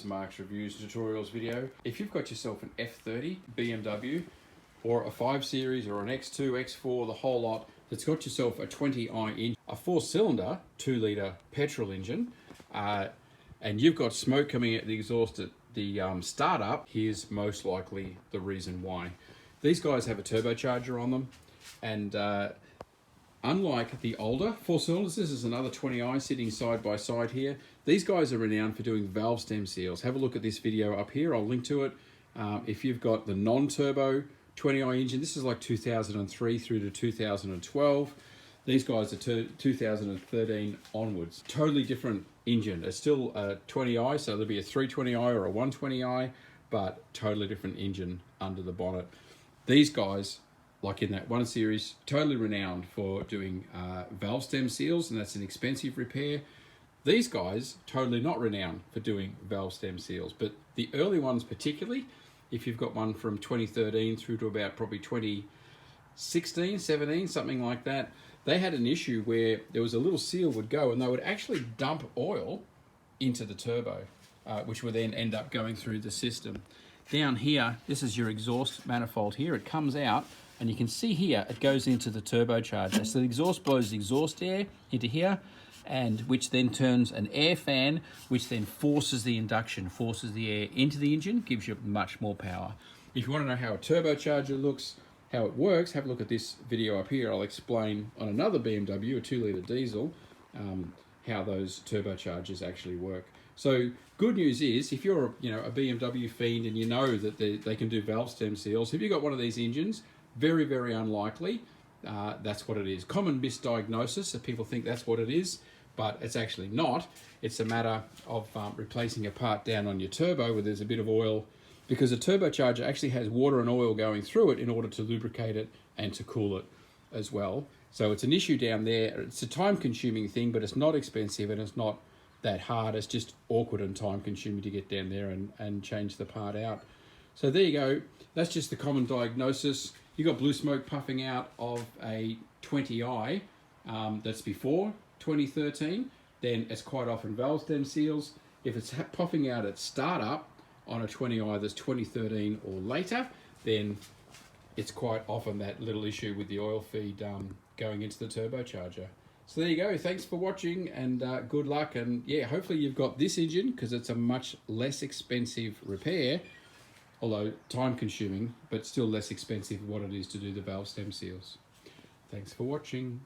this Mark's Reviews Tutorials video. If you've got yourself an F30 BMW or a 5 Series or an X2, X4, the whole lot, that's got yourself a 20i engine, a 4-cylinder, 2-litre petrol engine, and you've got smoke coming out the exhaust at the startup, here's most likely the reason why. These guys have a turbocharger on them, and unlike the older 4-cylinders, this is another 20i sitting side by side here. These guys are renowned for doing valve stem seals. Have a look at this video up here, I'll link to it. If you've got the non-turbo 20i engine, this is like 2003 through to 2012. These guys are 2013 onwards. Totally different engine. It's still a 20i, so there'll be a 320i or a 120i, but totally different engine under the bonnet. These guys, like in that 1 Series, totally renowned for doing valve stem seals, and that's an expensive repair. These guys, totally not renowned for doing valve stem seals, but the early ones particularly, if you've got one from 2013 through to about probably 2016, 17, something like that, they had an issue where there was a little seal would go and they would actually dump oil into the turbo, which would then end up going through the system. Down here, this is your exhaust manifold here. It comes out, and you can see here, it goes into the turbocharger. So the exhaust blows the exhaust air into here, and which then turns an air fan, which then forces the induction, forces the air into the engine, gives you much more power. If you want to know how a turbocharger looks, how it works, have a look at this video up here. I'll explain on another BMW, a 2-litre diesel, how those turbochargers actually work. So good news is, if you're a BMW fiend and you know that they can do valve stem seals, if you've got one of these engines, very, very unlikely that's what it is. Common misdiagnosis that people think that's what it is, but it's actually not. It's a matter of replacing a part down on your turbo where there's a bit of oil, because a turbocharger actually has water and oil going through it in order to lubricate it and to cool it as well. So it's an issue down there. It's a time-consuming thing, but it's not expensive and it's not that hard. It's just awkward and time-consuming to get down there and change the part out. So there you go. That's just the common diagnosis. You've got blue smoke puffing out of a 20i that's before 2013, then it's quite often valve stem seals. If it's puffing out at startup on a 20i that's 2013 or later, then it's quite often that little issue with the oil feed going into the turbocharger. So there you go. Thanks for watching, and good luck. And yeah, hopefully you've got this engine, because it's a much less expensive repair, although time consuming, but still less expensive than what it is to do the valve stem seals. Thanks for watching.